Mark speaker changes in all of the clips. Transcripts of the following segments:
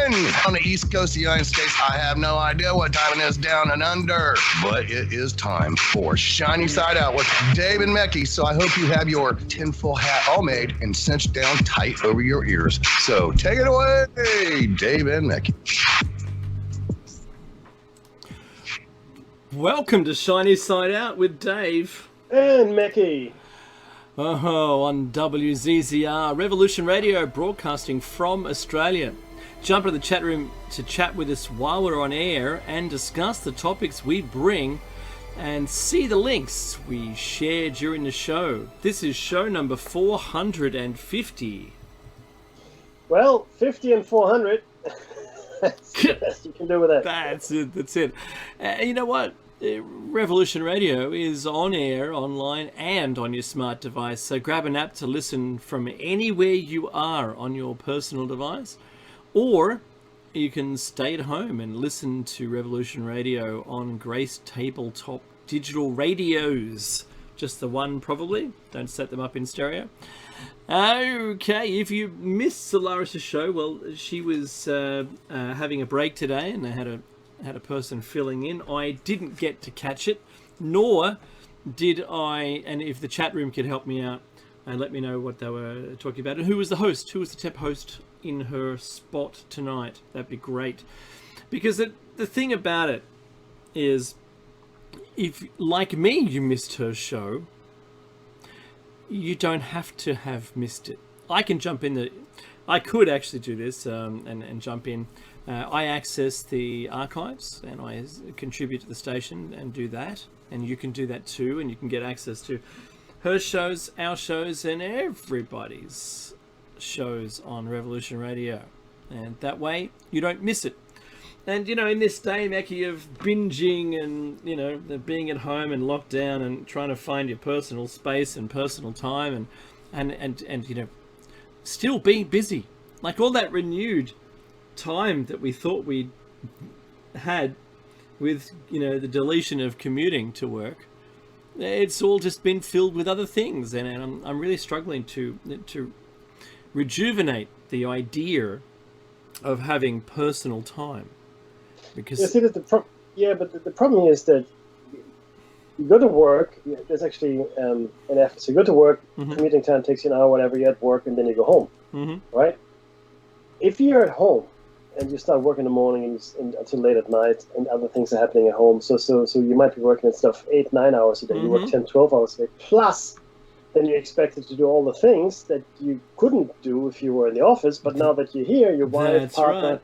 Speaker 1: on the East Coast of the United States. I have no idea what time it is down and under, but it is time for Shiny Side Out with Dave and Mecky. So I hope you have your tinfoil hat all made and cinched down tight over your ears. So take it away, Dave and Mecky.
Speaker 2: Welcome to Shiny Side Out with Dave
Speaker 3: and Mecky.
Speaker 2: On WZZR Revolution Radio, broadcasting from Australia. Jump into the chat room to chat with us while we're on air and discuss the topics we bring and see the links we share during the show. This is show number 450.
Speaker 3: Well, 50 and 400. That's the best you can do with that.
Speaker 2: That's it. You know what? Revolution Radio is on air, online, and on your smart device. So grab an app to listen from anywhere you are on your personal device. Or you can stay at home and listen to Revolution Radio on Grace Tabletop Digital Radios. Just the one, probably. Don't set them up in stereo. Okay, if you missed Solaris' show, well, she was having a break today, and they had a person filling in. I didn't get to catch it, nor did I, and if the chat room could help me out and let me know what they were talking about, and who was the host, who was the temp host in her spot tonight, that'd be great. Because the thing about it is, if, like me, you missed her show, you don't have to have missed it. I can jump in I could actually do this and jump in. I access the archives and I contribute to the station and do that. And you can do that too, and you can get access to her shows, our shows, and everybody's shows on Revolution Radio. And that way, you don't miss it. And, you know, in this day, Mackie, of binging and, you know, being at home and locked down and trying to find your personal space and personal time and you know, still being busy. Like all that renewed time that we thought we had with, you know, the deletion of commuting to work, it's all just been filled with other things. And I'm really struggling to rejuvenate the idea of having personal time. Because
Speaker 3: you see that the problem is that you go to work. There's actually an effort. So you go to work, commuting time takes you an hour, whatever. You're at work, and then you go home, right? If you're at home and you start working in the morning and until late at night, and other things are happening at home, so you might be working at stuff 8-9 hours a day. You work 10-12 hours a day. Plus, then you're expected to do all the things that you couldn't do if you were in the office. But now that you're here, your wife, partner. Right.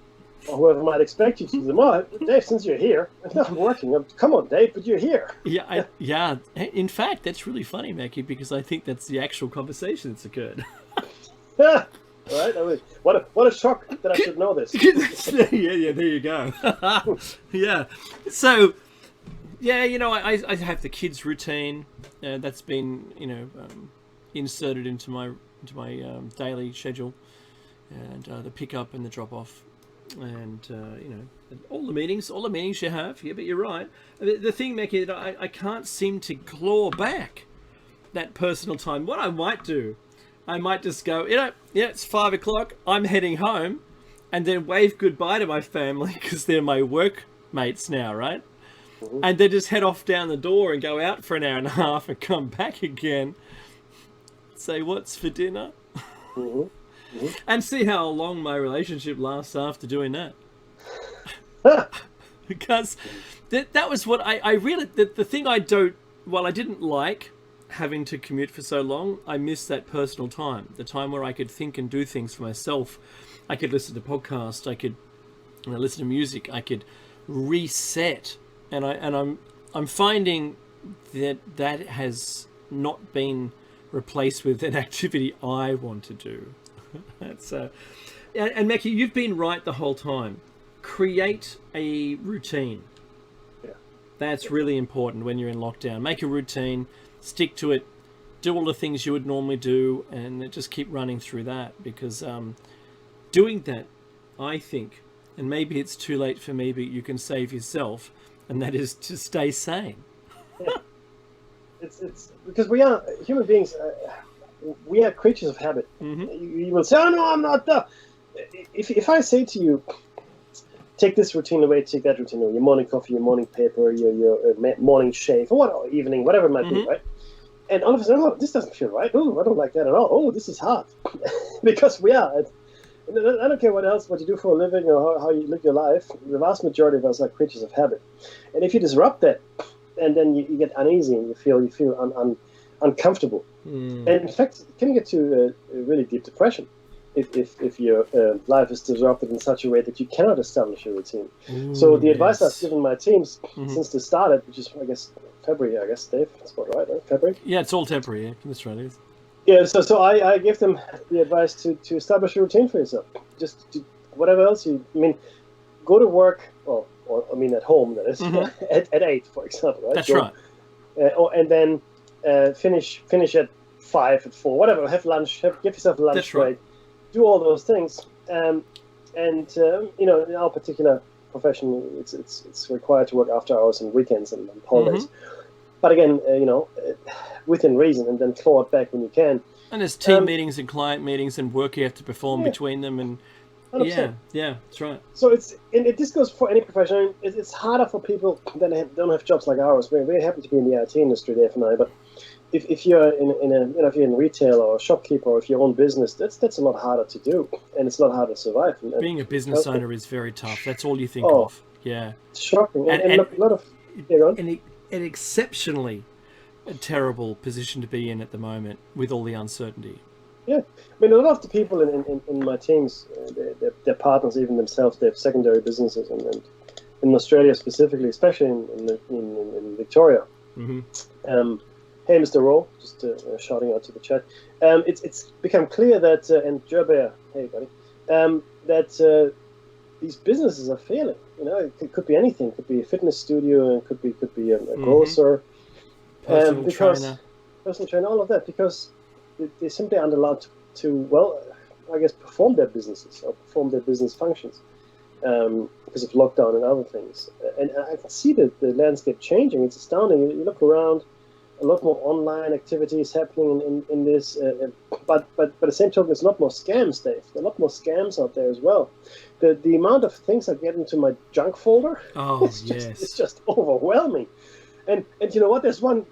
Speaker 3: Or whoever might expect you to do them. Oh, Dave, since you're here, I'm working. Come on, Dave, but you're here.
Speaker 2: Yeah. In fact, that's really funny, Mackie, because I think that's the actual conversation that's occurred.
Speaker 3: Right? I mean, what a shock that I should know this.
Speaker 2: yeah, there you go. Yeah. So, yeah, you know, I have the kids' routine. That's been, you know, inserted into my daily schedule, and the pick up and the drop off. And you know, all the meetings you have. Yeah, but you're right. The thing, Mackie, that I can't seem to claw back that personal time. What I might do, I might just go, you know, yeah, it's 5 o'clock. I'm heading home, and then wave goodbye to my family because they're my work mates now, right? And then just head off down the door and go out for an hour and a half and come back again. Say, what's for dinner? And see how long my relationship lasts after doing that. Because that was what I really... The thing I don't... While I didn't like having to commute for so long, I missed that personal time. The time where I could think and do things for myself. I could listen to podcasts. I could listen to music. I could reset. And I'm finding that has not been replaced with an activity I want to do. That's and Mackie, you've been right the whole time. Create a routine.
Speaker 3: Yeah.
Speaker 2: That's really important when you're in lockdown. Make a routine, stick to it, do all the things you would normally do, and just keep running through that. Because doing that, I think, and maybe it's too late for me, but you can save yourself, and that is to stay sane.
Speaker 3: Yeah. It's because we are human beings. We are creatures of habit. You will say, "Oh no, I'm not." If I say to you, take this routine away, take that routine away. Your morning coffee, your morning paper, your morning shave, or evening, whatever it might be, right? And all of a sudden, oh, this doesn't feel right. Oh, I don't like that at all. Oh, this is hard. Because we are. I don't care what you do for a living or how you live your life. The vast majority of us are creatures of habit. And if you disrupt that, and then you get uneasy and you feel uncomfortable. And in fact, it can get to a really deep depression if your life is disrupted in such a way that you cannot establish a routine. So the advice I've given my teams since they started, which is, I guess, February, Dave, that's about right, February?
Speaker 2: Yeah, it's all temporary, yeah. That's right, it is.
Speaker 3: Yeah, so I give them the advice to establish a routine for yourself. Just do whatever else go to work, or at home, that is, at 8, for example, right?
Speaker 2: That's right.
Speaker 3: And then finish at 5, at 4, whatever, have lunch, give yourself a lunch
Speaker 2: That's
Speaker 3: break.
Speaker 2: right.
Speaker 3: Do all those things. In our particular profession, it's required to work after hours and weekends and holidays. But again, within reason, and then claw it back when you can.
Speaker 2: And there's team meetings and client meetings and work you have to perform between them, and
Speaker 3: 100%.
Speaker 2: yeah, that's right.
Speaker 3: So this goes for any profession. It's harder for people that don't have jobs like ours. We happen to be in the IT industry, Dave and I, but if you're if you're in retail or a shopkeeper or if you own business, that's a lot harder to do, and it's a lot harder to survive.
Speaker 2: Being a business owner is very tough. That's all you think of. Yeah,
Speaker 3: it's shocking, and a lot of
Speaker 2: an exceptionally terrible position to be in at the moment with all the uncertainty.
Speaker 3: Yeah, a lot of the people in my teams, they're partners even themselves. They have secondary businesses, and in Australia specifically, especially in Victoria. Hey, Mr. Rowe, just shouting out to the chat. It's become clear that, and Gerber, hey buddy, that these businesses are failing. It could be anything. It could be a fitness studio, and it could be a grocer,
Speaker 2: personal
Speaker 3: trainer, all of that, because they simply aren't allowed to perform their businesses or perform their business functions because of lockdown and other things. And I can see the landscape changing. It's astounding. You look around, a lot more online activities happening in this, but at the same time, there's a lot more scams, Dave. There are a lot more scams out there as well. The amount of things I get into my junk folder, it's just overwhelming. And you know what? There's one.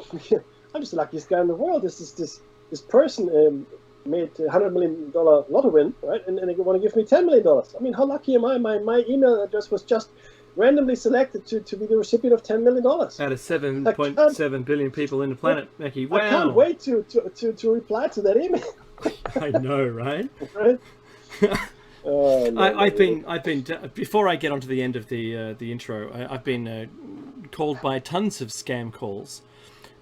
Speaker 3: I'm just the luckiest guy in the world. This person made $100 million lotto win, right? And they want to give me $10 million. I mean, how lucky am I? My email address was just randomly selected to be the recipient of $10 million. Out
Speaker 2: of 7.7 billion people in the planet, Mackie. Wow.
Speaker 3: I can't wait to reply to that email.
Speaker 2: I know, right?
Speaker 3: Right?
Speaker 2: I've been before I get onto the end of the intro, I've been called by tons of scam calls,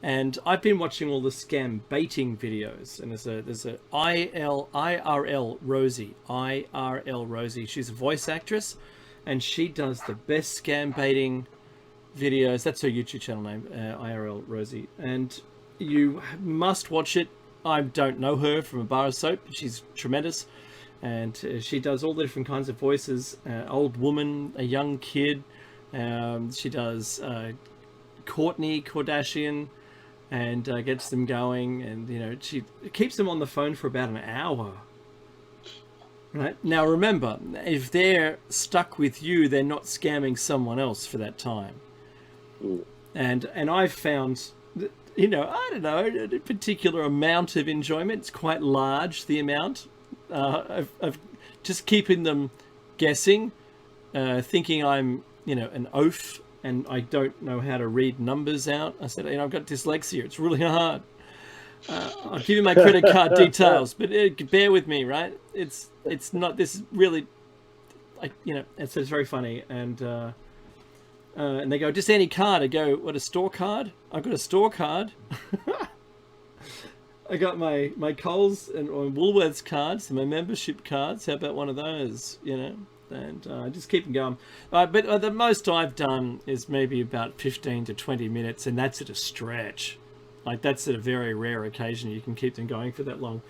Speaker 2: and I've been watching all the scam baiting videos. And there's a IRL Rosie. She's a voice actress, and she does the best scam baiting videos. That's her YouTube channel name, IRL Rosie, and you must watch it. I don't know her from a bar of soap, but she's tremendous. And she does all the different kinds of voices, old woman, a young kid. She does Kourtney Kardashian and gets them going. And, she keeps them on the phone for about an hour. Right? Now, remember, if they're stuck with you, they're not scamming someone else for that time. And I've found, I don't know, a particular amount of enjoyment. It's quite large, the amount. Of just keeping them guessing, thinking I'm, an oaf and I don't know how to read numbers out. I said, I've got dyslexia. It's really hard. I'll give you my credit card details, but bear with me, right? It's not this really, it's very funny. And they go, just any card. I go, what, a store card? I've got a store card. I got my Coles and Woolworths cards, my membership cards. How about one of those, And I just keep them going. But the most I've done is maybe about 15 to 20 minutes, and that's at a stretch. Like, that's at a very rare occasion you can keep them going for that long.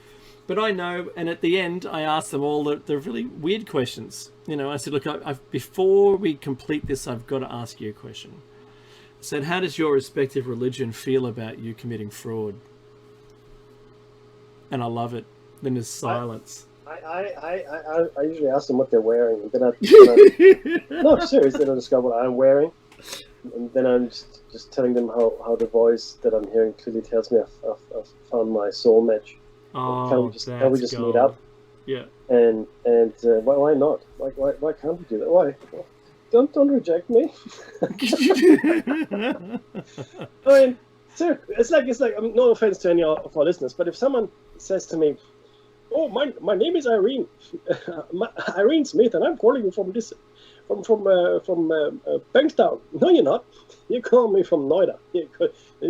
Speaker 2: But I know, and at the end, I ask them all the really weird questions. I said, look, before we complete this, I've got to ask you a question. I said, how does your respective religion feel about you committing fraud? And I love it. Then there's silence.
Speaker 3: I usually ask them what they're wearing, and then no, seriously, then I discover what I'm wearing, and then I'm just telling them how the voice that I'm hearing clearly tells me I've found my soul match.
Speaker 2: Oh,
Speaker 3: can we just meet up?
Speaker 2: Yeah.
Speaker 3: And why not? Why can't we do that? Why? Don't reject me. I mean, sir, it's like I mean, no offense to any of our listeners, but if someone says to me, "Oh, my name is Irene, Irene Smith, and I'm calling you from Bankstown." No, you're not. You call me from Noida. You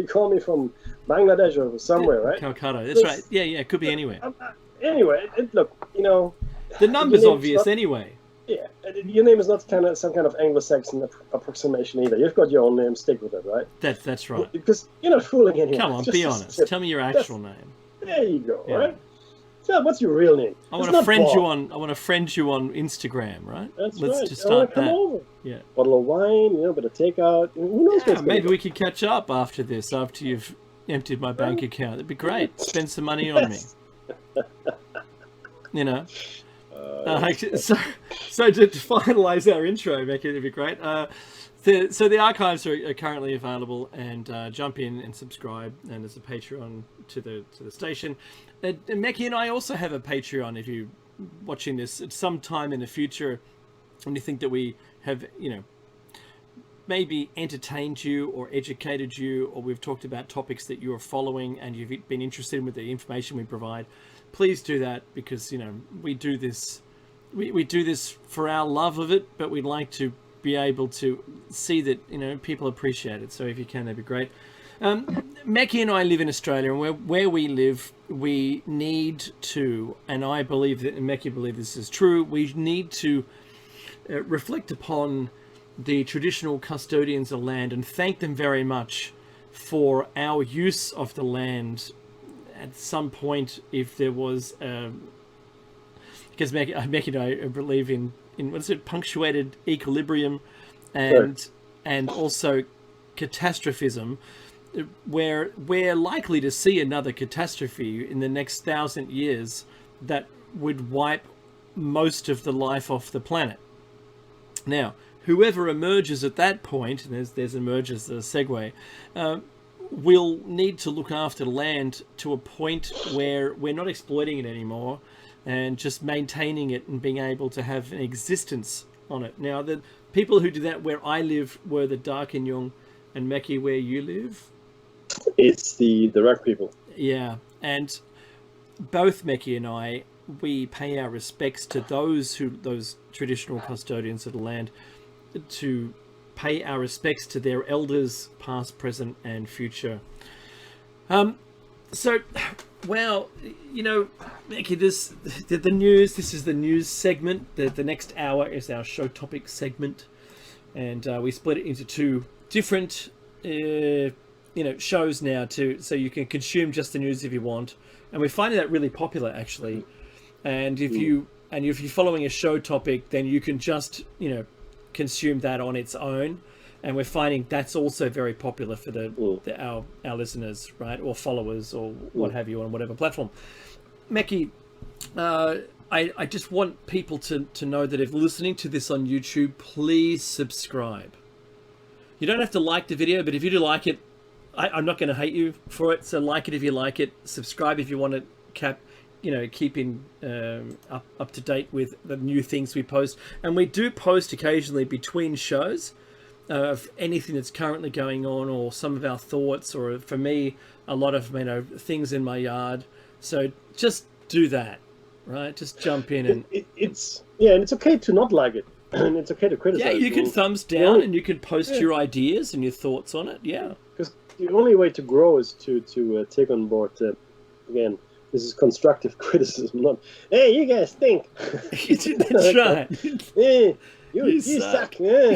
Speaker 3: call me from Bangladesh or somewhere, right?
Speaker 2: Calcutta. That's right. Yeah, it could be anywhere.
Speaker 3: Anyway, look,
Speaker 2: the number's obvious anyway.
Speaker 3: Yeah, your name is not some kind of Anglo-Saxon approximation either. You've got your own name. Stick with it, right?
Speaker 2: That's right.
Speaker 3: Because you're not fooling anyone.
Speaker 2: Come on, be honest. Tell me your actual name.
Speaker 3: There you go. Yeah. Right. So, what's your real name?
Speaker 2: I want to friend you on. I want to friend you on Instagram, right?
Speaker 3: Let's
Speaker 2: just
Speaker 3: just
Speaker 2: start
Speaker 3: come
Speaker 2: that.
Speaker 3: over.
Speaker 2: Yeah.
Speaker 3: Bottle of wine, bit of takeout. Who knows what's
Speaker 2: maybe
Speaker 3: going
Speaker 2: we could catch up after this. After you've emptied my bank account, that'd be great. Spend some money on me. So to finalise our intro, Becky, it'd be great. So the archives are currently available, and jump in and subscribe. And there's a Patreon to the station. And Mecky and I also have a Patreon. If you're watching this at some time in the future, and you think that we have, maybe entertained you or educated you, or we've talked about topics that you are following and you've been interested in with the information we provide, please do that, because we do this for our love of it, but we'd like to be able to see that people appreciate it. So if you can, that'd be great. Mecky and I live in Australia, and where we live, we need to, and I believe that, and Mecky believes this is true, we need to reflect upon the traditional custodians of land and thank them very much for our use of the land. At some point, if there was, because Mecky and I believe in what is it, punctuated equilibrium, and also catastrophism, where we're likely to see another catastrophe in the next 1,000 years that would wipe most of the life off the planet. Now, whoever emerges at that point, and there's emerges as a segue, will need to look after the land to a point where we're not exploiting it anymore and just maintaining it and being able to have an existence on it. Now, the people who do that where I live were the Darkinyung, and Mecky, where you live?
Speaker 3: It's the Rock people.
Speaker 2: Yeah, and both Mecky and I, we pay our respects to those traditional custodians of the land, to pay our respects to their elders, past, present, and future. So, well, Mecky, the news. This is the news segment. The next hour is our show topic segment, and we split it into two different, shows now, so you can consume just the news if you want. And we're finding that really popular, actually. And if you're following a show topic, then you can just consume that on its own. And we're finding that's also very popular for our listeners, right, or followers, or what have you, on whatever platform. Mecky, I just want people to know that if listening to this on YouTube, please subscribe. You don't have to like the video, but if you do like it, I'm not going to hate you for it. So like it if you like it. Subscribe if you want to keep up to date with the new things we post. And we do post occasionally between shows of anything that's currently going on, or some of our thoughts, or for me, a lot of things in my yard. So just do that, right? Just jump in, and
Speaker 3: it's okay to not like it, and it's okay to criticize.
Speaker 2: Yeah, you can thumbs down, and you can post your ideas and your thoughts on it. Yeah, because
Speaker 3: the only way to grow is to take on board. Again, this is constructive criticism, not hey, you guys stink.
Speaker 2: That's right.
Speaker 3: Yeah. You suck. Yeah.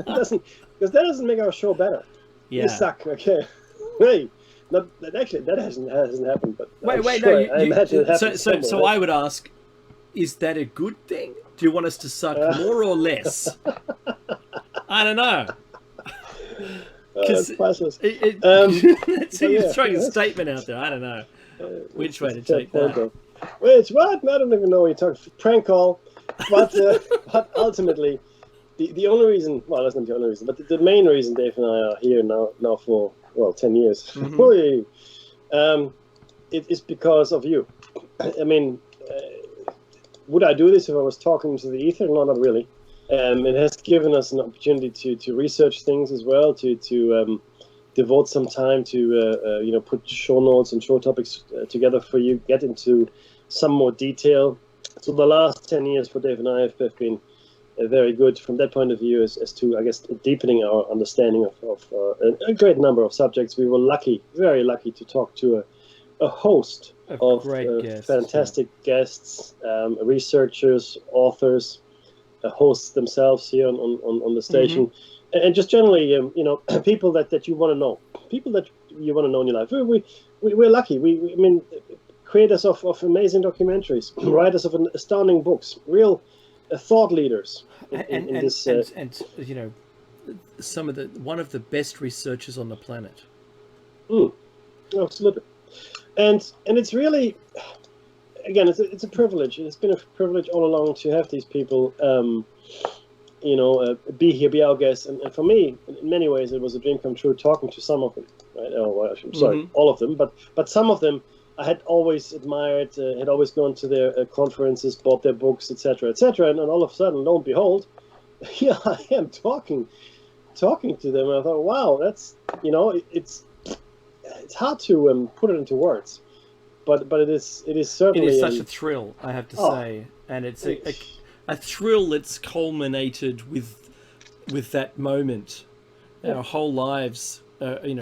Speaker 3: That doesn't make our show better.
Speaker 2: Yeah.
Speaker 3: You suck. Okay. Hey, that hasn't happened. But
Speaker 2: wait.
Speaker 3: Sure,
Speaker 2: No.
Speaker 3: I imagine it happens.
Speaker 2: So I would ask, is that a good thing? Do you want us to suck more or less? I don't know.
Speaker 3: It's priceless.
Speaker 2: You're throwing a statement out there. I don't know which way to take that.
Speaker 3: Which what? I don't even know what you're talking. Prank call, but ultimately, the only reason. Well, that's not the only reason, but the main reason Dave and I are here now for 10 years. Mm-hmm. It is because of you. I mean, would I do this if I was talking to the ether? No, not really. It has given us an opportunity to research things as well, to devote some time to put show notes and show topics together for you, get into some more detail. So the last 10 years for Dave and I have been very good from that point of view as to, I guess, deepening our understanding of a great number of subjects. We were lucky, very lucky, to talk to a host of fantastic guests, researchers, authors, hosts themselves here on the station, and just generally, people that you want to know, people that you want to know in your life. We're lucky. I mean, creators of amazing documentaries, writers of astounding books, real thought leaders in this.
Speaker 2: And one of the best researchers on the planet.
Speaker 3: Absolutely, and it's really, again, it's a privilege. It's been a privilege all along to have these people, be here, be our guests. And for me, in many ways, it was a dream come true talking to some of them. Right? I'm sorry, all of them, but some of them I had always admired, had always gone to their conferences, bought their books, etc., etc. And then all of a sudden, lo and behold, here I am talking to them. And I thought, wow, that's it's hard to put it into words. But it is certainly...
Speaker 2: It is such a thrill, I have to say. And it's a thrill that's culminated with that moment. Our whole lives, when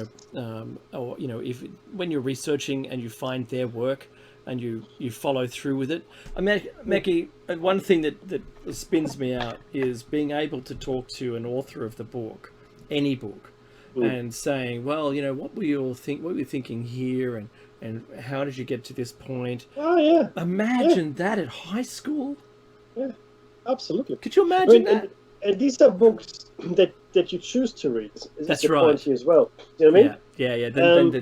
Speaker 2: you're researching and you find their work and you follow through with it. I mean, Mackie, one thing that spins me out is being able to talk to an author of the book, any book, and saying, well, what were you thinking here, and how did you get to this point?
Speaker 3: Oh, yeah.
Speaker 2: Imagine that at high school.
Speaker 3: Yeah, absolutely.
Speaker 2: Could you imagine that?
Speaker 3: And these are books that you choose to read.
Speaker 2: That's
Speaker 3: the
Speaker 2: right.
Speaker 3: Point here as well. Do you know what I
Speaker 2: mean? Yeah.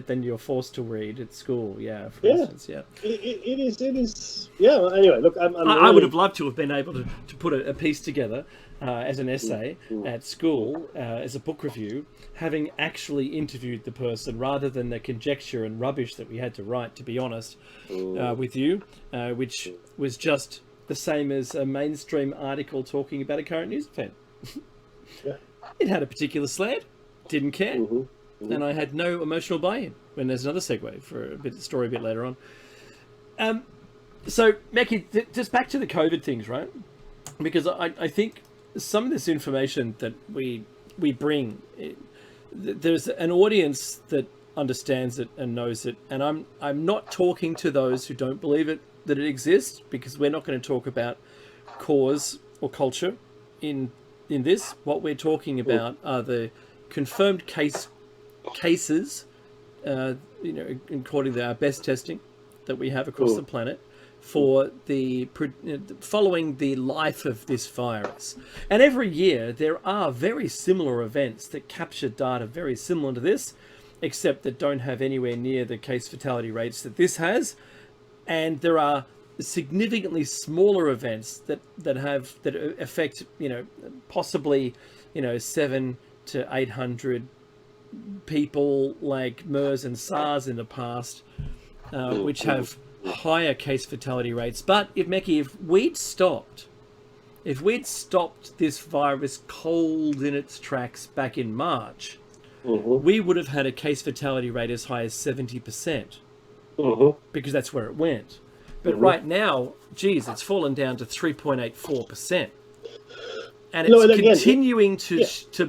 Speaker 2: Then you're forced to read at school. Yeah, for instance. Yeah.
Speaker 3: It is. Yeah. Well, anyway, look,
Speaker 2: I would have loved to have been able to put a piece together as an essay at school as a book review, having actually interviewed the person rather than the conjecture and rubbish that we had to write. To be honest, with you, which was just the same as a mainstream article talking about a current news event.
Speaker 3: Yeah.
Speaker 2: It had a particular slant, didn't care, and I had no emotional buy-in. When there's another segue for a story a bit later on. So, Mackie, just back to the COVID things, right? Because I think some of this information that we bring, there's an audience that understands it and knows it, and I'm not talking to those who don't believe that it exists, because we're not going to talk about cause or culture in this. What we're talking about are the confirmed cases, according to our best testing that we have across the planet for following the life of this virus. And every year there are very similar events that capture data very similar to this, except that don't have anywhere near the case fatality rates that this has. And there are significantly smaller events that affect, possibly, 700 to 800 people, like MERS and SARS in the past, which have higher case fatality rates. But if we'd stopped this virus cold in its tracks back in March, we would have had a case fatality rate as high as 70%. Because that's where it went. But right now, it's fallen down to 3.84%, and it's continuing to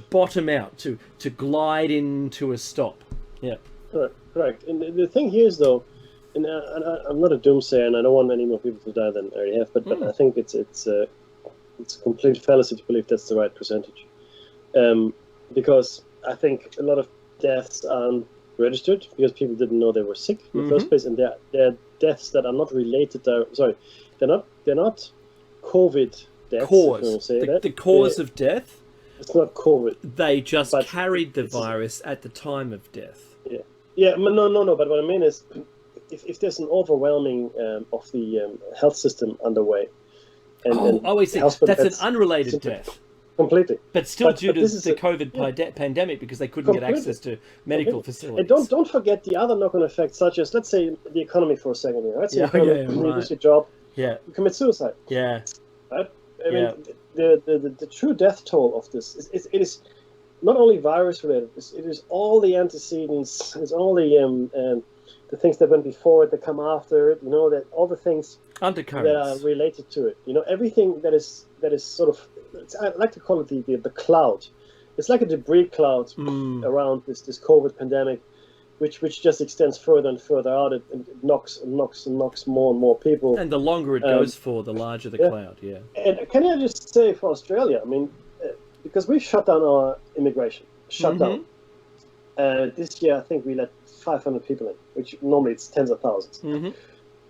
Speaker 2: bottom out, to glide into a stop. Yeah,
Speaker 3: correct. And the thing here is, though, and I'm not a doomsayer, and I don't want any more people to die than I already have. But I think it's a complete fallacy to believe that's the right percentage, because I think a lot of deaths aren't registered because people didn't know they were sick in the first place, and they're deaths that are not related. They're not COVID deaths.
Speaker 2: The cause of death.
Speaker 3: It's not COVID.
Speaker 2: They just carried the virus at the time of death.
Speaker 3: Yeah. No. But what I mean is, if there's an overwhelming of the health system underway,
Speaker 2: I see. That's an unrelated death.
Speaker 3: Completely.
Speaker 2: But still due to the COVID pandemic, because they couldn't get access to medical facilities.
Speaker 3: And don't forget the other knock-on effects, such as, let's say, the economy for a second here. Let's say you lose your job, you commit suicide.
Speaker 2: Yeah.
Speaker 3: Right? I mean, the true death toll of this, it is not only virus-related, it is all the antecedents, it's all the things that went before it, that come after it, that all the things
Speaker 2: undercurrents
Speaker 3: that are related to it. Everything that is sort of, I like to call it the cloud. It's like a debris cloud around this COVID pandemic, which just extends further and further out. It knocks more and more people.
Speaker 2: And the longer it goes for, the larger the cloud. Yeah.
Speaker 3: And can I just say, for Australia, I mean, because we've shut down our immigration, down. This year, I think we let 500 people in, which normally it's tens of thousands.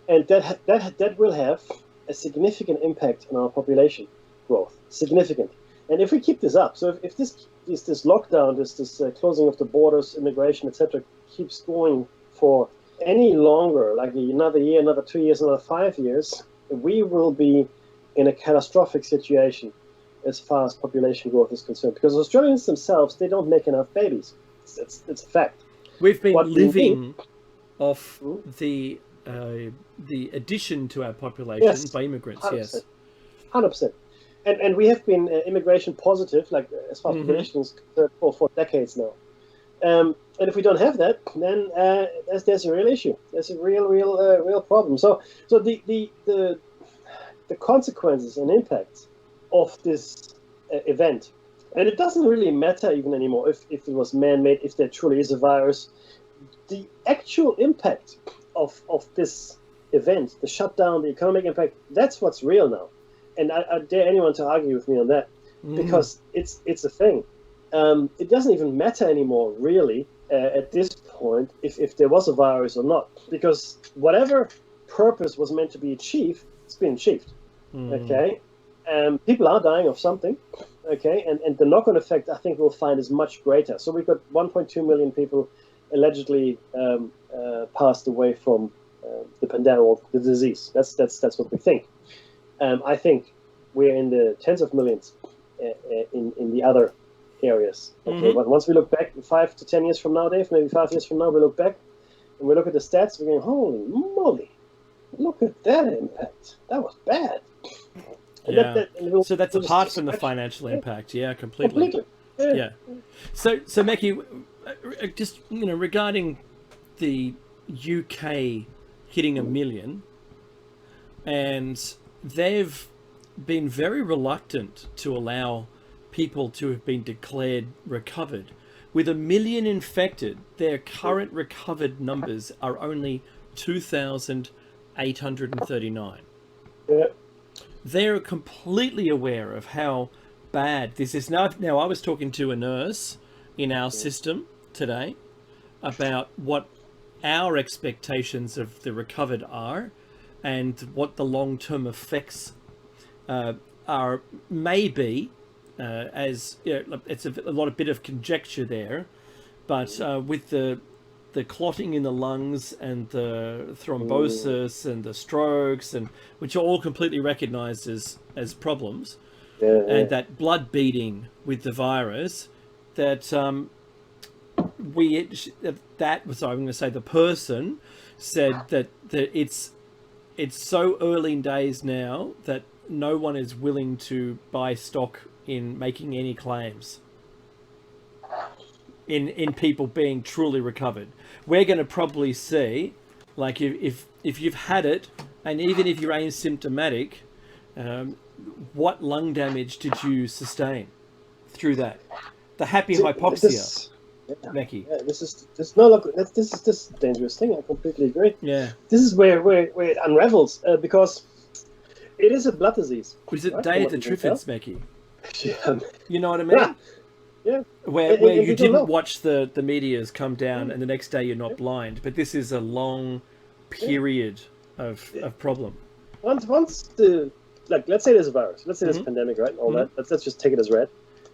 Speaker 3: And that will have a significant impact on our population growth. Significant. And if we keep this up, so if this lockdown, this closing of the borders, immigration, etc., keeps going for any longer, like another year, another 2 years, another 5 years, we will be in a catastrophic situation as far as population growth is concerned. Because Australians themselves, they don't make enough babies. It's a fact.
Speaker 2: We've been living off the addition to our population by immigrants. 100%. Yes,
Speaker 3: 100%. And we have been immigration positive, like as far as population is concerned, for decades now. And if we don't have that, then there's a real issue. There's a real problem. So the consequences and impacts of this event, and it doesn't really matter even anymore if it was man-made, if there truly is a virus. The actual impact of this event, the shutdown, the economic impact, that's what's real now. And I dare anyone to argue with me on that, because it's a thing. It doesn't even matter anymore, really, at this point, if there was a virus or not, because whatever purpose was meant to be achieved, it's been achieved. Okay, people are dying of something. Okay, and the knock-on effect, I think we'll find, is much greater. So we've got 1.2 million people allegedly passed away from the pandemic, or the disease. That's what we think. I think we're in the tens of millions in the other areas. Okay, but once we look back 5 to 10 years from now, Dave, maybe 5 years from now, we look back and we look at the stats. We're going, holy moly, look at that impact. That was bad.
Speaker 2: Yeah. So that's apart from the financial impact. Yeah, completely. Yeah. So Mekki, just regarding the UK hitting 1 million, and they've been very reluctant to allow people to have been declared recovered. With 1 million infected, their current recovered numbers are only 2,839.
Speaker 3: Yeah.
Speaker 2: They're completely aware of how bad this is. Now, I was talking to a nurse in our system today about what our expectations of the recovered are, and what the long-term effects are, maybe, as it's a bit of conjecture there, but with the clotting in the lungs and the thrombosis and the strokes, and which are all completely recognised as problems, and that blood beating with the virus, that I'm going to say the person said that it's so early days now that no one is willing to buy stock in making any claims in people being truly recovered. We're going to probably see, like, if you've had it, and even if you're asymptomatic, what lung damage did you sustain through that? The happy hypoxia. Mekki.
Speaker 3: Yeah, this is this dangerous thing. I completely agree.
Speaker 2: Yeah.
Speaker 3: This is where it unravels, because it is a blood disease.
Speaker 2: Is it Day of the Triffids, Mekki?
Speaker 3: Yeah.
Speaker 2: You know what I mean?
Speaker 3: Yeah.
Speaker 2: Where you didn't watch the meteors come down, and the next day you're not blind. But this is a long period of problem.
Speaker 3: Once the, like, let's say there's a virus, let's say there's a pandemic, right? All that. Let's just take it as read.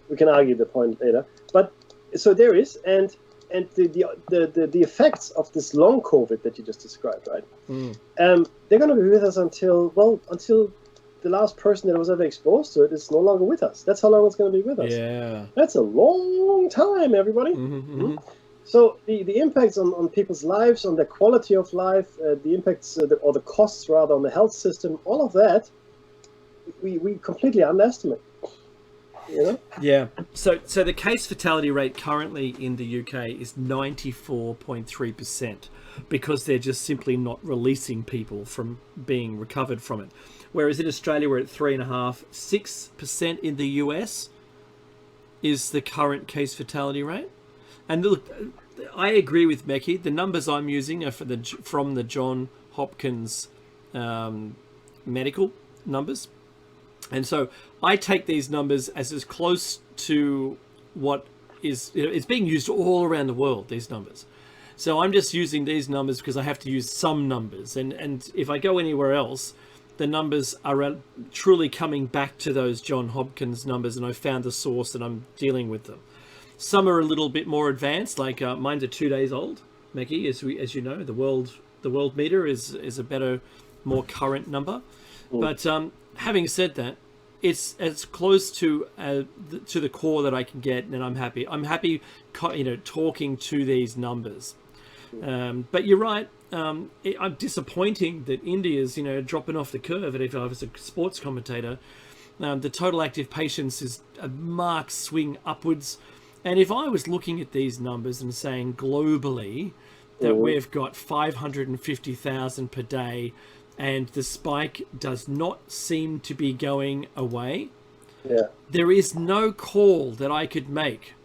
Speaker 3: We can argue the point later. But so there is, and and the effects of this long COVID that you just described, right? They're going to be with us until the last person that was ever exposed to it is no longer with us. That's how long it's going to be with us.
Speaker 2: Yeah.
Speaker 3: That's a long time, everybody. So the impacts on people's lives, on their quality of life, the impacts or the costs rather on the health system, all of that, we completely underestimate. You know?
Speaker 2: Yeah. So the case fatality rate currently in the UK is 94.3% because they're just simply not releasing people from being recovered from it. Whereas in Australia, we're at 3.5%, 6% in the US is the current case fatality rate. And look, I agree with Mecky. The numbers I'm using are from the John Hopkins medical numbers. And so I take these numbers as close to what is, it's being used all around the world, these numbers. So I'm just using these numbers because I have to use some numbers. And if I go anywhere else, the numbers are truly coming back to those John Hopkins numbers, and I found the source and I'm dealing with them. Some are a little bit more advanced, like mine's are 2 days old, Mecky, as you know, the world meter is a better, more current number. But having said that, it's as close to the core that I can get, and I'm happy. I'm happy, talking to these numbers. But you're right. I'm disappointing that India's, dropping off the curve. And if I was a sports commentator, the total active patients is a marked swing upwards. And if I was looking at these numbers and saying globally that we've got 550,000 per day, and the spike does not seem to be going away, there is no call that I could make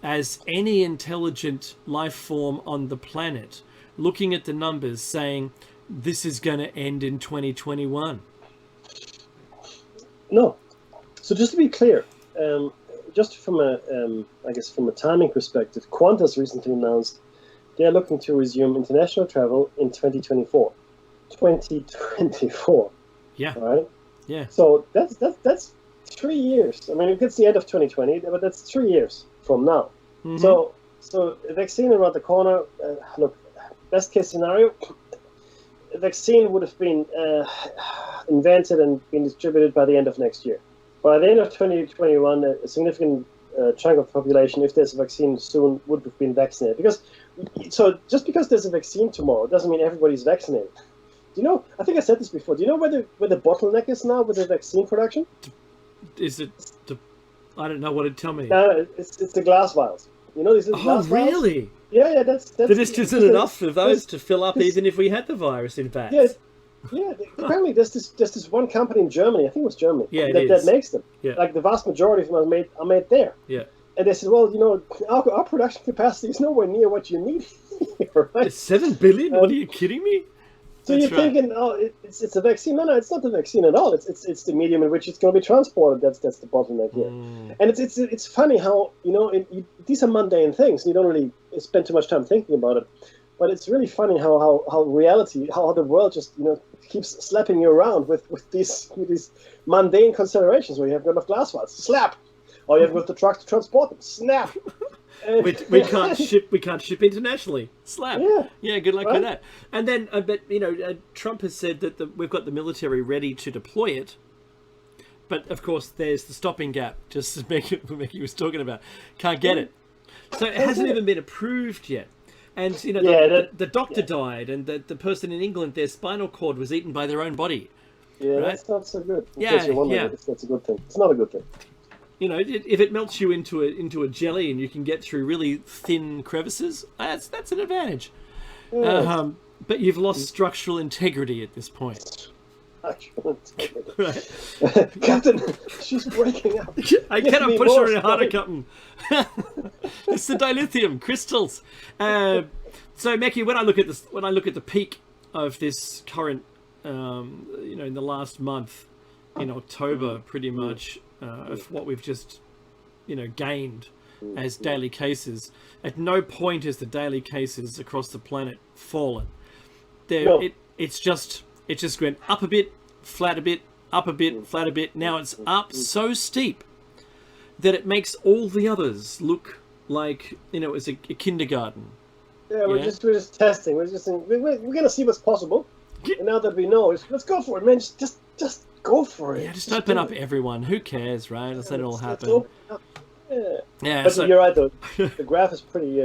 Speaker 2: as any intelligent life form on the planet looking at the numbers saying this is going to end in 2021. No.
Speaker 3: So just to be clear, just from a timing perspective, Qantas recently announced they're looking to resume international travel in 2024. 2024.
Speaker 2: Yeah.
Speaker 3: Right?
Speaker 2: Yeah.
Speaker 3: So that's 3 years. I mean, it's the end of 2020, but that's 3 years from now. So a vaccine around the corner. Look, best case scenario, a vaccine would have been invented and been distributed by the end of next year. By the end of 2021, a significant chunk of the population, if there's a vaccine soon, would have been vaccinated. So just because there's a vaccine tomorrow doesn't mean everybody's vaccinated. Do you know? I think I said this before. Do you know where the bottleneck is now with the vaccine production?
Speaker 2: Is it I don't know what it'd tell me.
Speaker 3: No, it's the glass vials. You know these little glass vials?
Speaker 2: Oh, really?
Speaker 3: Yeah, that's.
Speaker 2: There just isn't enough of those to fill up, even if we had the virus, in fact.
Speaker 3: Yeah. Apparently, there's this one company in Germany. I think it was Germany.
Speaker 2: Yeah,
Speaker 3: that makes them.
Speaker 2: Yeah.
Speaker 3: Like the vast majority of them are made there.
Speaker 2: Yeah.
Speaker 3: And they said, well, our production capacity is nowhere near what you need. Right?
Speaker 2: 7 billion? What are you kidding me?
Speaker 3: So you're thinking, it's a vaccine? No, it's not the vaccine at all. It's the medium in which it's going to be transported. That's the bottleneck here. And it's funny how these are mundane things. You don't really spend too much time thinking about it, but it's really funny how reality, how the world just keeps slapping you around with these mundane considerations. Where you have got enough glass vials, slap. Or you have got the truck to transport them, snap.
Speaker 2: We can't ship internationally. Slap. Yeah. Good luck with that. And then, Trump has said that we've got the military ready to deploy it, but of course there's the stopping gap. Just as Mickey was talking about, can't get it. So it hasn't even been approved yet. And the doctor died, and the person in England, their spinal cord was eaten by their own body.
Speaker 3: Yeah, right? That's not so good. That's a good thing. It's not a good thing.
Speaker 2: If it melts you into a jelly and you can get through really thin crevices, that's an advantage. Yeah. But you've lost structural integrity at this point.
Speaker 3: Structural integrity. Right. Captain, she's breaking up.
Speaker 2: I cannot push her any harder, Captain. It's the dilithium crystals. So, Mecky, when I look at the peak of this current, in the last month, in October, pretty much. Of what we've just, gained as daily cases. At no point has the daily cases across the planet fallen. It's just went up a bit, flat a bit, up a bit, flat a bit. Now it's up so steep that it makes all the others look like, it was a kindergarten.
Speaker 3: Yeah, we're just testing. We're just saying, we're gonna see what's possible. And now that we know, let's go for it, man. Just go for it.
Speaker 2: Yeah, just open up everyone. Who cares, right? Let's let it all happen.
Speaker 3: Open up. Yeah.
Speaker 2: Yeah,
Speaker 3: But you're right, though. The graph is pretty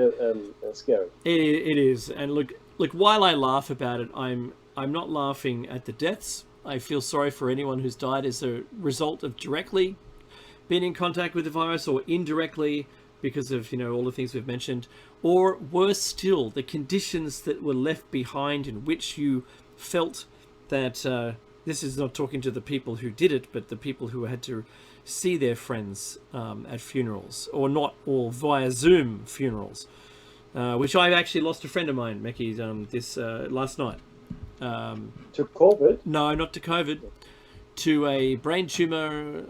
Speaker 3: scary.
Speaker 2: It is, and look, while I laugh about it, I'm not laughing at the deaths. I feel sorry for anyone who's died as a result of directly being in contact with the virus, or indirectly because of all the things we've mentioned, or worse still, the conditions that were left behind in which you felt that this is not talking to the people who did it, but the people who had to see their friends at funerals, or via Zoom funerals, which I actually lost a friend of mine, Mecky, this last night.
Speaker 3: To COVID?
Speaker 2: No, not to COVID. To a brain tumor,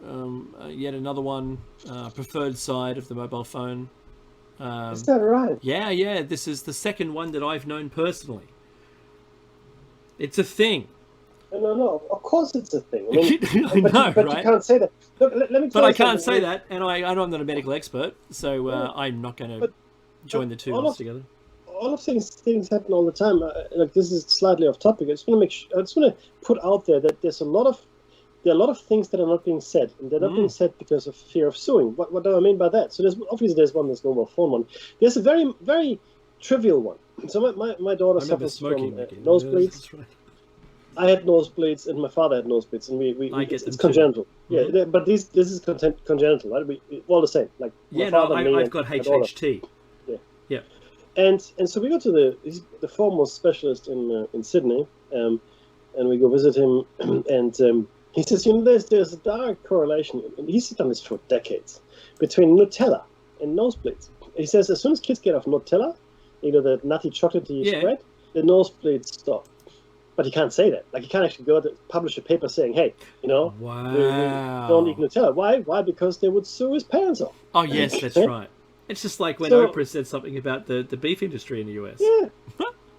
Speaker 2: yet another one, preferred side of the mobile phone.
Speaker 3: Is that right?
Speaker 2: Yeah. This is the second one that I've known personally. It's a thing.
Speaker 3: No. Of course it's a thing.
Speaker 2: I know,
Speaker 3: but
Speaker 2: right?
Speaker 3: you can't say that. Look, let me tell you.
Speaker 2: But I can't say that, and I know I'm not a medical expert, so I'm not going to join the two together.
Speaker 3: All of things happen all the time. Like, this is slightly off topic. I just want to put out there that there are a lot of things that are not being said, and they're not being said because of fear of suing. What do I mean by that? So there's mobile phone one. There's a very, very trivial one. So my daughter suffers from nosebleeds. Right. I had nosebleeds, and my father had nosebleeds, and it's congenital. Mm-hmm. Yeah, but this is congenital, right? We all the same. Like
Speaker 2: I've got HHT. Yeah.
Speaker 3: And so we go to the foremost specialist in Sydney, and we go visit him, and he says, there's a direct correlation, and he's done this for decades, between Nutella and nosebleeds. He says as soon as kids get off Nutella, the nutty chocolatey spread, the nosebleeds stop. But he can't say that. Like, he can't actually go to publish a paper saying, hey,
Speaker 2: wow.
Speaker 3: we don't eat Nutella. Why? Because they would sue his parents off.
Speaker 2: Oh, yes, that's right. It's just like when Oprah said something about the beef industry in the US.
Speaker 3: Yeah.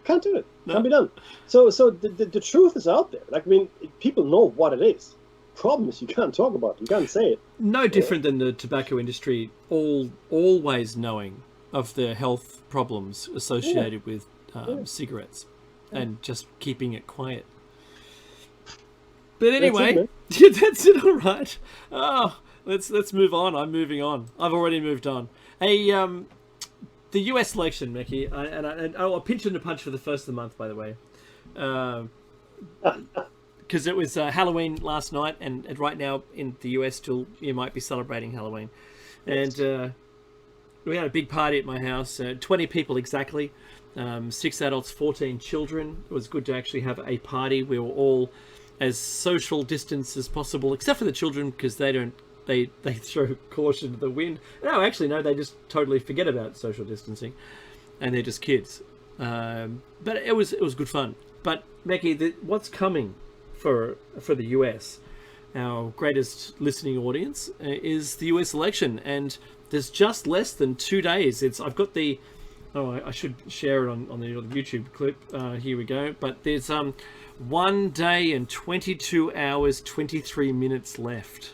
Speaker 3: Can't do it. No. Can't be done. So the truth is out there. Like, people know what it is. Problem is, you can't talk about it. You can't say it.
Speaker 2: No different than the tobacco industry always knowing of the health problems associated with cigarettes. And just keeping it quiet. But anyway, that's it. All right. Oh, let's move on. I'm moving on. I've already moved on. Hey, the US election, Mickey, and I'll pinch in the punch for the first of the month, by the way, because it was Halloween last night, and right now in the US, still you might be celebrating Halloween, and we had a big party at my house, 20 people exactly. 6 adults, 14 children. It was good to actually have a party. We were all as social distance as possible, except for the children, because they throw caution to the wind. No, actually, no, they just totally forget about social distancing, and they're just kids. But it was good fun. But Mecky, what's coming for the US? Our greatest listening audience is the US election, and there's just less than 2 days. I've got the. Oh, I should share it on the YouTube clip. Here we go. But there's 1 day and 22 hours, 23 minutes left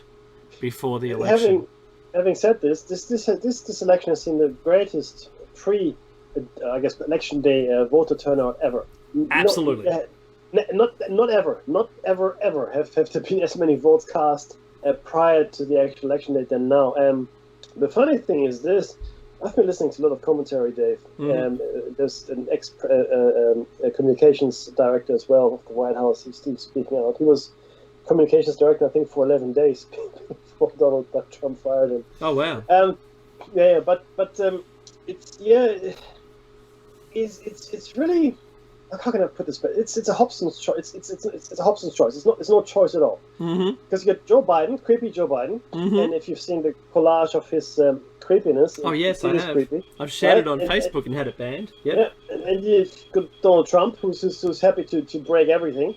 Speaker 2: before the election.
Speaker 3: Having said this election has seen the greatest election day voter turnout ever.
Speaker 2: Absolutely.
Speaker 3: Not ever have there been as many votes cast prior to the actual election day than now. The funny thing is this. I've been listening to a lot of commentary, Dave. There's an communications director as well of the White House. He's still speaking out. He was communications director, I think, for 11 days before Donald Trump fired him.
Speaker 2: Oh wow.
Speaker 3: It's really, how can I put this? But it's a Hobson's choice. It's a Hobson's choice. It's no choice at all. Because you got Joe Biden, creepy Joe Biden, and if you've seen the collage of his creepiness.
Speaker 2: Oh yes, I have. Creepy, I've shared it on Facebook and had it banned. Yep.
Speaker 3: Yeah, and you've got Donald Trump, who's happy to break everything,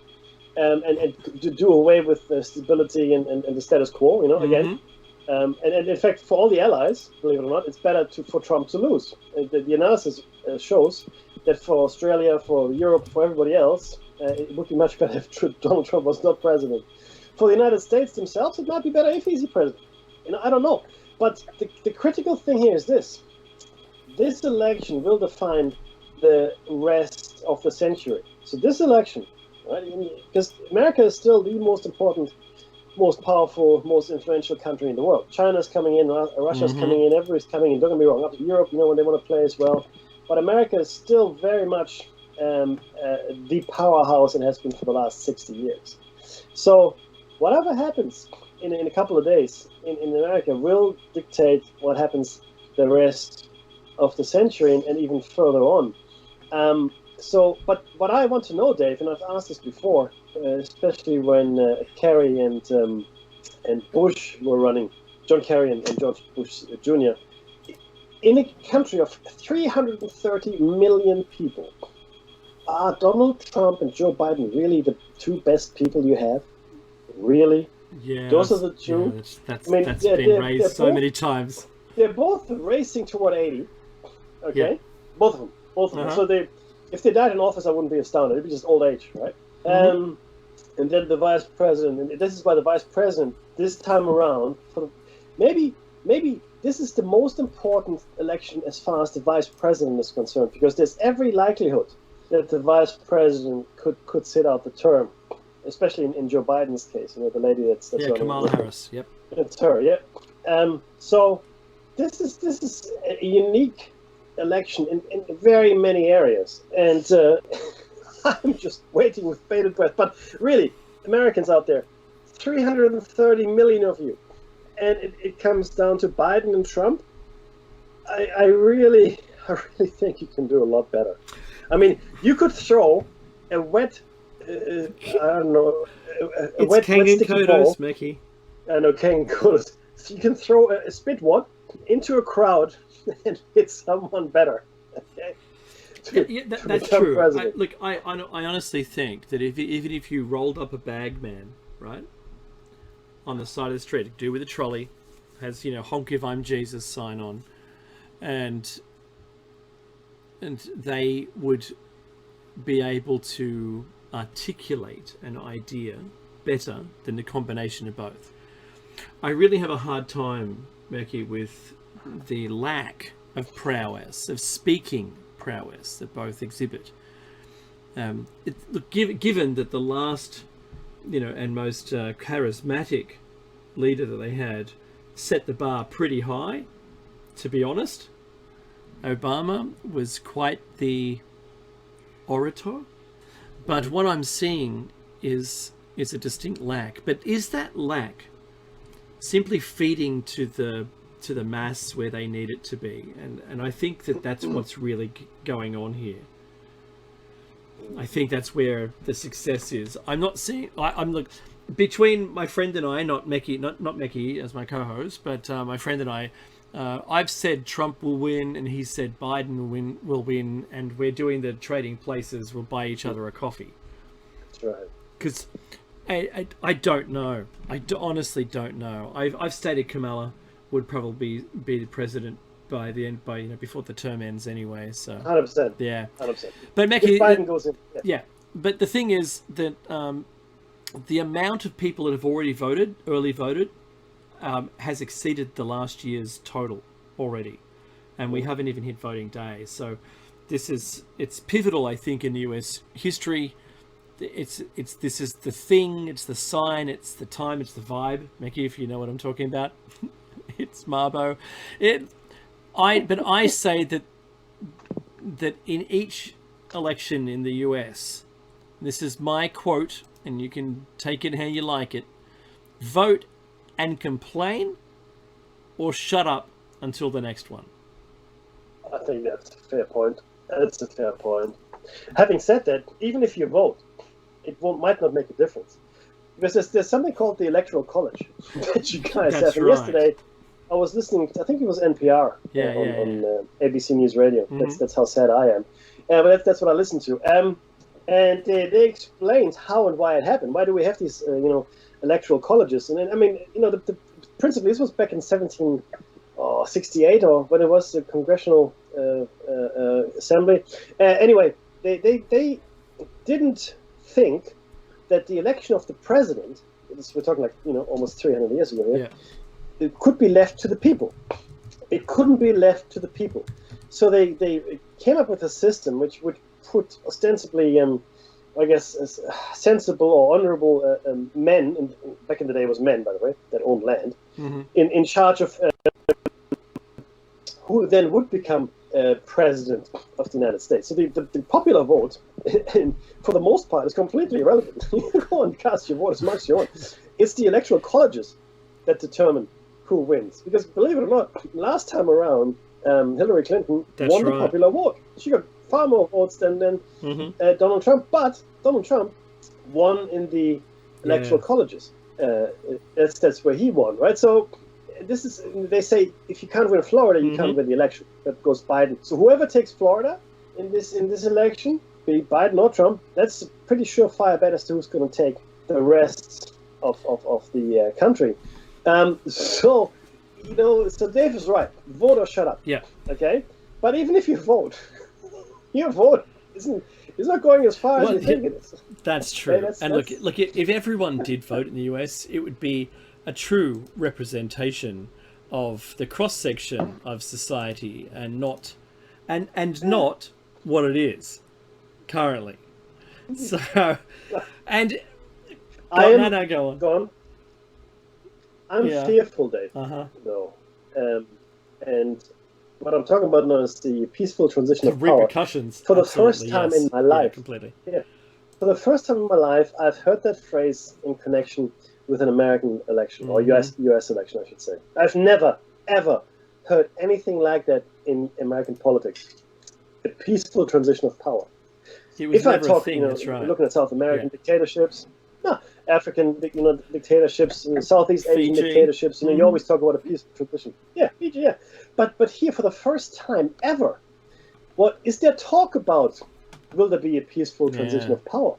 Speaker 3: and to do away with stability and the status quo. Again. And in fact, for all the allies, believe it or not, it's better for Trump to lose. The analysis shows that for Australia, for Europe, for everybody else, it would be much better if Donald Trump was not president. For the United States themselves, it might be better if he's the president. I don't know. But the critical thing here is this. this election will define the rest of the century. So this election, right? Because America is still the most important, most powerful, most influential country in the world. China's coming in, Russia's coming in, everybody's coming in. Don't get me wrong. Up to Europe, when they want to play as well. But America is still very much the powerhouse and has been for the last 60 years. So whatever happens in a couple of days in America will dictate what happens the rest of the century and even further on. But what I want to know, Dave, and I've asked this before, especially when Kerry and Bush were running, John Kerry and George Bush Jr., in a country of 330 million people, are Donald Trump and Joe Biden really the two best people you have? Really?
Speaker 2: Yeah.
Speaker 3: Those are the two?
Speaker 2: Yeah, that's been raised so many times.
Speaker 3: They're both racing toward 80. Okay? Yeah. Both of them.
Speaker 2: Uh-huh.
Speaker 3: So if they died in office, I wouldn't be astounded. It'd be just old age, right? And then the vice president, and this is why the vice president, this time around, maybe this is the most important election as far as the vice president is concerned, because there's every likelihood that the vice president could sit out the term, especially in Joe Biden's case, the lady that's running.
Speaker 2: Kamala Harris. Yep.
Speaker 3: It's her. Yeah. So this is a unique election in very many areas, and I'm just waiting with bated breath. But really, Americans out there, 330 million of you, and it comes down to Biden and Trump. I really think you can do a lot better. I mean, you could throw a wet, I don't know, a wet sticky ball.
Speaker 2: Mickey.
Speaker 3: I know, King Kodos. So you can throw a spit one into a crowd and hit someone better. Okay?
Speaker 2: That's true. I honestly think that even if you rolled up a bag man, right, on the side of the street, do with a trolley, has honk if I'm Jesus sign on, and they would be able to articulate an idea better than the combination of both. I really have a hard time, Merky, with the lack of prowess, of speaking prowess that both exhibit. Given that the last, and most charismatic leader that they had set the bar pretty high, to be honest, Obama was quite the orator. But what I'm seeing is a distinct lack. But is that lack simply feeding to the mass where they need it to be? And I think that's what's really going on here. I think that's where the success is. I'm not seeing. I'm between my friend and I, not Mecky as my co-host, but my friend and I. I've said Trump will win, and he said Biden will win, and we're doing the trading places. We'll buy each other a coffee.
Speaker 3: That's right.
Speaker 2: Because I don't know. Honestly don't know. I've stated Kamala would probably be the president by the end, before the term ends anyway. So
Speaker 3: 100%.
Speaker 2: Yeah.
Speaker 3: 100%.
Speaker 2: But Mecky,
Speaker 3: if Biden goes in.
Speaker 2: Yeah. But the thing is that the amount of people that have already early voted, has exceeded the last year's total already, and we haven't even hit voting day. So it's pivotal, I think, in US history. This is the thing, it's the sign, it's the time, it's the vibe. Mickey, if you know what I'm talking about. It's Marbo. But I say that in each election in the US, this is my quote, and you can take it how you like it: vote and complain, or shut up until the next one.
Speaker 3: I think that's a fair point. That's a fair point. Having said that, even if you vote, it might not make a difference, because there's something called the Electoral College that you guys have. And yesterday, I was listening. I think it was NPR on ABC News Radio. Mm-hmm. That's how sad I am. But that's what I listened to. And they explained how and why it happened. Why do we have these, electoral colleges? And then, the principally, this was back in 1768, or when it was the Congressional Assembly. Anyway, they didn't think that the election of the president, we're talking almost 300 years ago here, it could be left to the people. It couldn't be left to the people. So they came up with a system which would put ostensibly, I guess, as sensible or honorable men, and back in the day it was men, by the way, that owned land, in charge of who then would become president of the United States. So the popular vote, for the most part, is completely irrelevant. You go and cast your vote as much as you want. It's the electoral colleges that determine who wins. Because believe it or not, last time around, Hillary Clinton won the popular vote. She got far more votes than Donald Trump. But Donald Trump won in the electoral colleges. That's where he won, right? So this is, they say, if you can't win Florida, you can't win the election. That goes Biden. So whoever takes Florida in this election, be it Biden or Trump, that's a pretty surefire bet as to who's going to take the rest of the country. So Dave is right. Vote or shut up.
Speaker 2: Yeah.
Speaker 3: Okay. But even if you vote, your vote is not going as far as you think it is.
Speaker 2: That's true. Okay, look, if everyone did vote in the US, it would be a true representation of the cross section of society, and not what it is currently. So, and go on. I'm fearful, Dave. No, and what I'm talking about now is the peaceful transition of power. Repercussions.
Speaker 3: For the first time in my life,
Speaker 2: completely.
Speaker 3: Yeah, for the first time in my life, I've heard that phrase in connection with an American election, or US election, I should say. I've never, ever heard anything like that in American politics. A peaceful transition of power.
Speaker 2: It was never a thing, that's right.
Speaker 3: Looking at South American dictatorships, African, dictatorships, Southeast Asian dictatorships, you always talk about a peaceful transition. Yeah, Fiji, yeah. But here, for the first time ever, what is there talk about? Will there be a peaceful transition of power?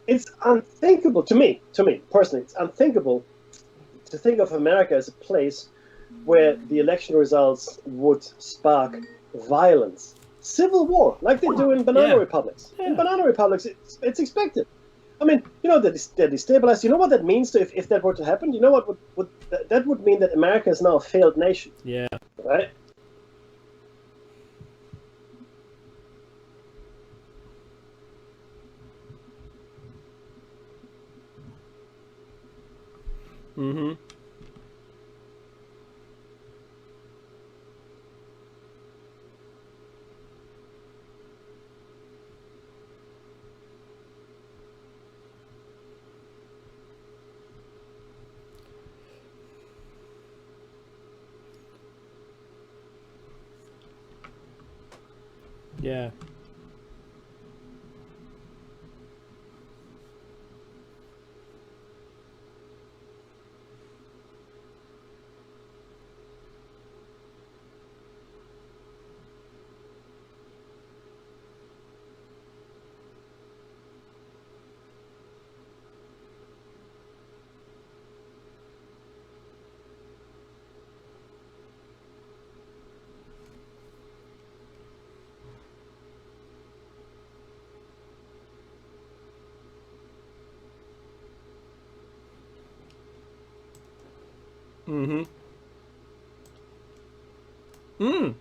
Speaker 3: It's unthinkable to me personally. It's unthinkable to think of America as a place where the election results would spark violence, civil war, like they do in banana republics. In banana republics, it's expected. I mean, they're destabilized. You know what that means if that were to happen? You know what that would mean? That America is now a failed nation.
Speaker 2: Yeah.
Speaker 3: Right.
Speaker 2: Mm-hmm. Yeah. Mm-hmm. Mm.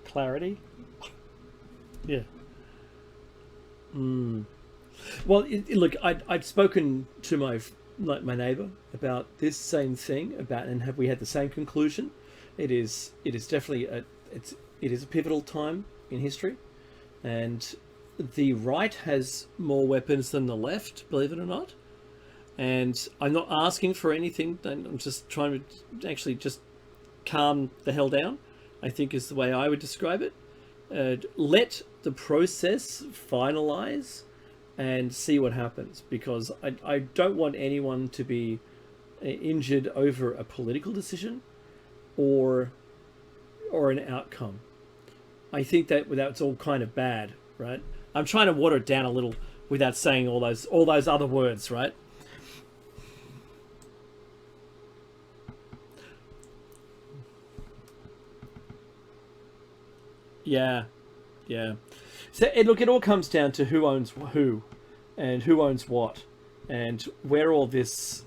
Speaker 2: Clarity. Yeah. Well, look, I'd spoken to my neighbour about this same thing and have we had the same conclusion? It is definitely it is a pivotal time in history, and the right has more weapons than the left, believe it or not. And I'm not asking for anything. I'm just trying to actually just calm the hell down, I think is the way I would describe it. Let the process finalize and see what happens, because I don't want anyone to be injured over a political decision or an outcome. I think that's all kind of bad, right? I'm trying to water it down a little without saying all those other words, right? Yeah, yeah. So look, it all comes down to who owns who, and who owns what, and where all this,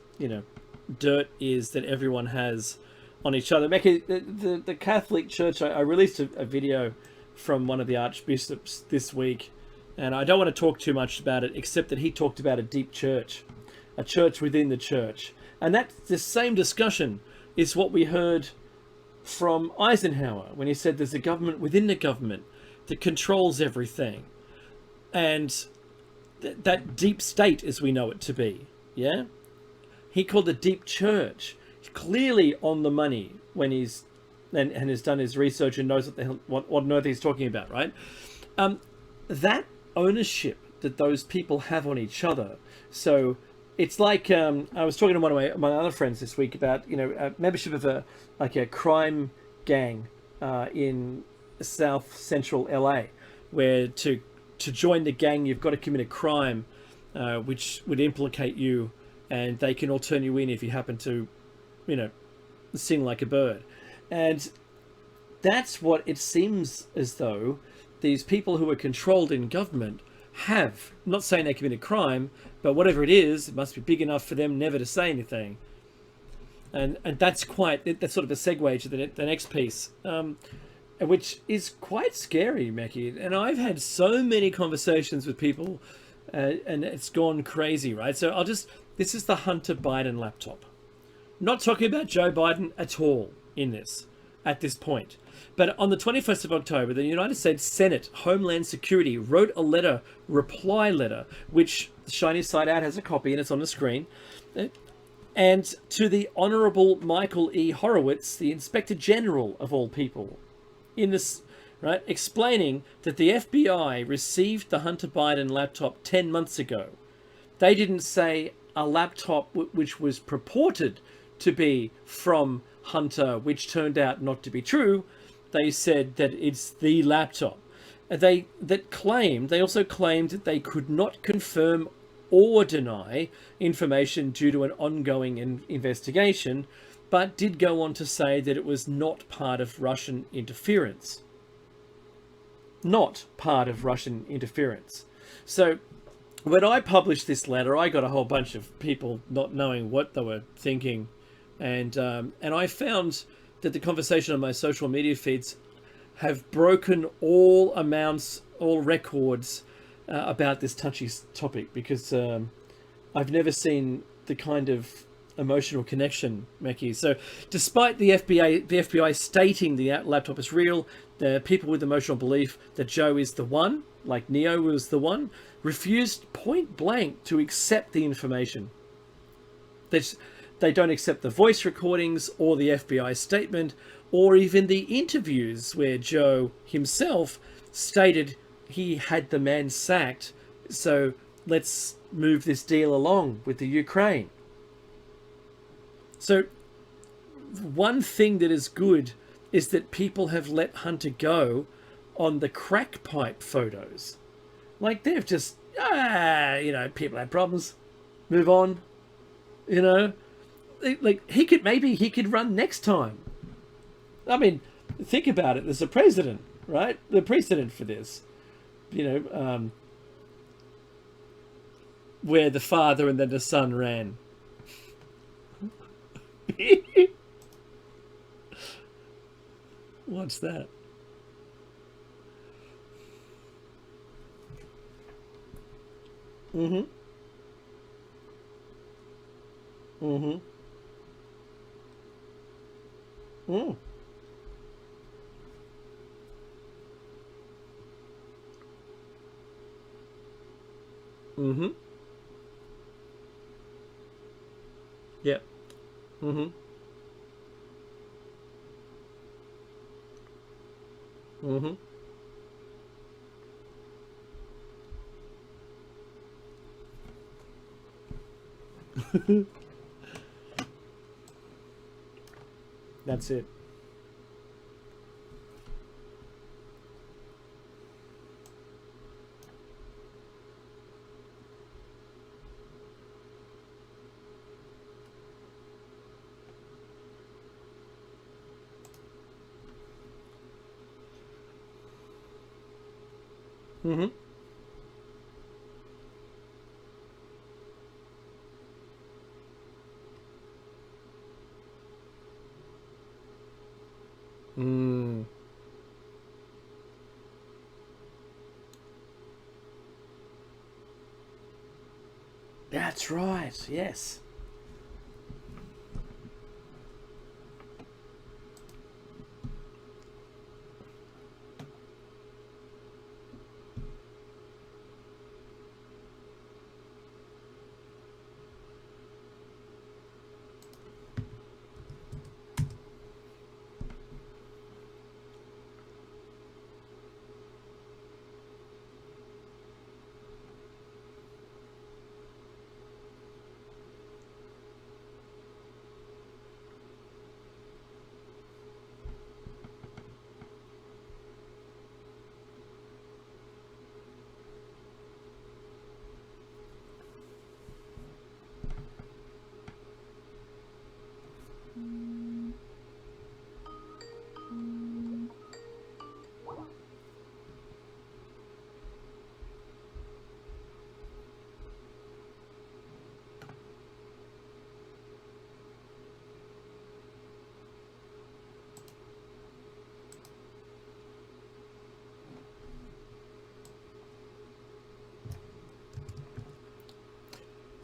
Speaker 2: dirt is that everyone has on each other. The Catholic Church, I released a video from one of the archbishops this week, and I don't want to talk too much about it, except that he talked about a deep church, a church within the church. And that the same discussion is what we heard from Eisenhower when he said there's a government within the government that controls everything. And that deep state as we know it to be, yeah? He called it deep church. He's clearly on the money when he's and has done his research and knows what on earth he's talking about, right? That ownership that those people have on each other. So it's like I was talking to one of my other friends this week about a membership of a crime gang in South Central LA, where to join the gang you've got to commit a crime which would implicate you, and they can all turn you in if you happen to sing like a bird. And that's what it seems as though these people who are controlled in government have. I'm not saying they committed crime, but whatever it is, it must be big enough for them never to say anything. And that's sort of a segue to the next piece, which is quite scary, Mackie. And I've had so many conversations with people, and it's gone crazy, right? So this is the Hunter Biden laptop. I'm not talking about Joe Biden at all in this, at this point. But on the 21st of October, the United States Senate Homeland Security wrote a reply letter, which the Shiny Side Out has a copy and it's on the screen. And to the Honorable Michael E. Horowitz, the Inspector General of all people, in this, right, explaining that the FBI received the Hunter Biden laptop 10 months ago. They didn't say a laptop which was purported to be from Hunter, which turned out not to be true. They said that it's the laptop. They also claimed that they could not confirm or deny information due to an ongoing investigation, but did go on to say that it was not part of Russian interference. Not part of Russian interference. So when I published this letter, I got a whole bunch of people not knowing what they were thinking. And I found that the conversation on my social media feeds have broken all records about this touchy topic, because I've never seen the kind of emotional connection, Mackie. So despite the FBI stating the laptop is real, the people with emotional belief that Joe is the one, like Neo was the one, refused point blank to accept the information. They don't accept the voice recordings or the FBI statement or even the interviews where Joe himself stated he had the man sacked, so let's move this deal along with the Ukraine. So one thing that is good is that people have let Hunter go on the crack pipe photos. Like, they've just, people had problems, move on, Like, he could run next time. I mean, think about it. There's a precedent, right? The precedent for this, where the father and then the son ran. What's that? Mm-hmm. Mm-hmm. Mm. Mm-hmm. Yeah. Mm-hmm. Mm-hmm. That's it. Mm-hmm. Mm. That's right. Yes.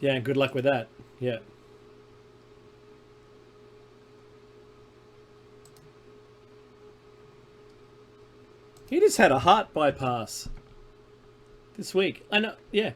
Speaker 2: Yeah, good luck with that. Yeah. He just had a heart bypass this week. I know. Yeah.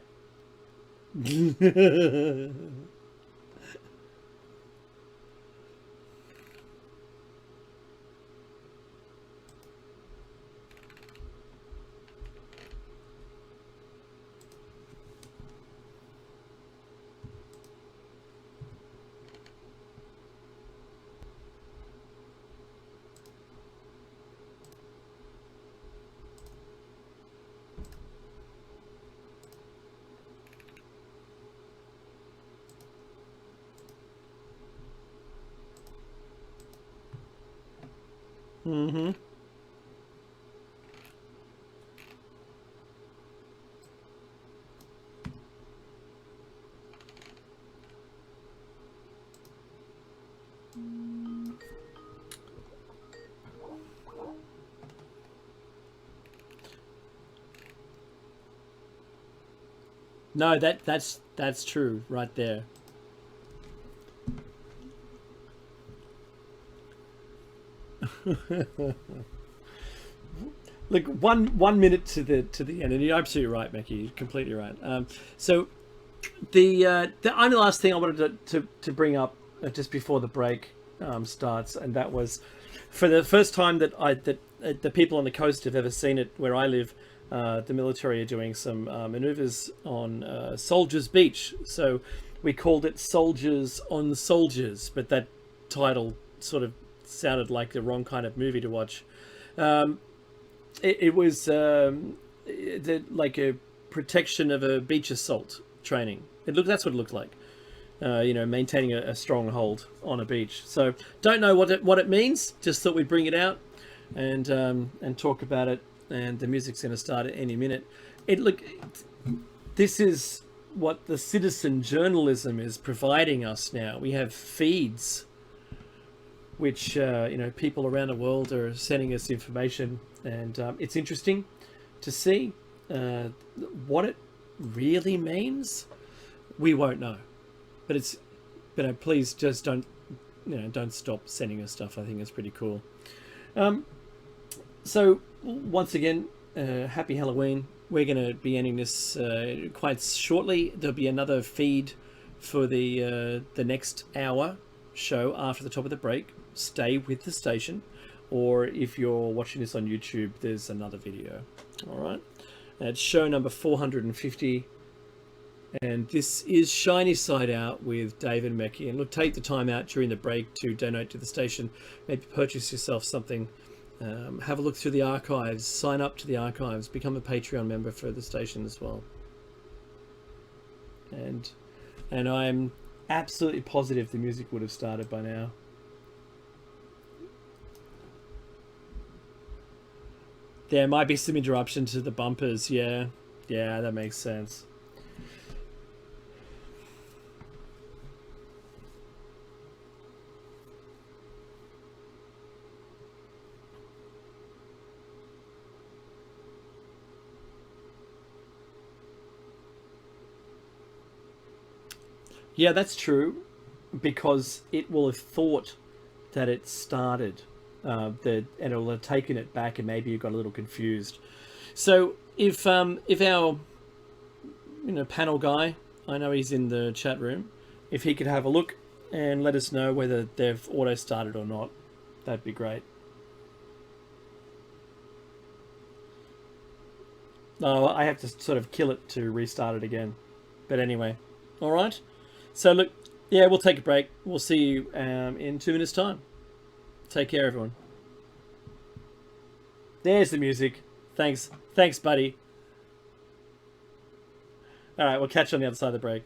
Speaker 2: Mm-hmm. No, that's true right there. Look, one minute to the end, and you're absolutely right, Mackie. You're completely right. So the only last thing I wanted to bring up just before the break starts, and that was for the first time that the people on the coast have ever seen it where I live. The military are doing some maneuvers on Soldiers Beach, so we called it Soldiers on Soldiers, but that title sort of sounded like the wrong kind of movie to watch. It was like a protection of a beach assault training. That's what it looked like. Maintaining a strong hold on a beach. So don't know what it means. Just thought we'd bring it out and talk about it. And the music's going to start at any minute. This is what the citizen journalism is providing us now. We have feeds, which people around the world are sending us information, and it's interesting to see what it really means. We won't know, but please just don't stop sending us stuff. I think it's pretty cool. So once again, happy Halloween. We're going to be ending this quite shortly. There'll be another feed for the next hour show after the top of the break. Stay with the station, or if you're watching this on YouTube, there's another video. All right, it's show number 450, and this is Shiny Side Out with Dave and Mackie. And look, take the time out during the break to donate to the station. Maybe purchase yourself something. Have a look through the archives. Sign up to the archives. Become a Patreon member for the station as well. And I'm absolutely positive the music would have started by now. There might be some interruption to the bumpers. Yeah, that makes sense. Yeah, that's true, because it will have thought that it started, and it'll have taken it back, and maybe you got a little confused. So if our panel guy, I know he's in the chat room, if he could have a look and let us know whether they've auto started or not, that'd be great. Oh, I have to sort of kill it to restart it again. But anyway, all right. So look, yeah, we'll take a break. We'll see you in 2 minutes' time. Take care, everyone. There's the music. Thanks, buddy. All right, we'll catch you on the other side of the break.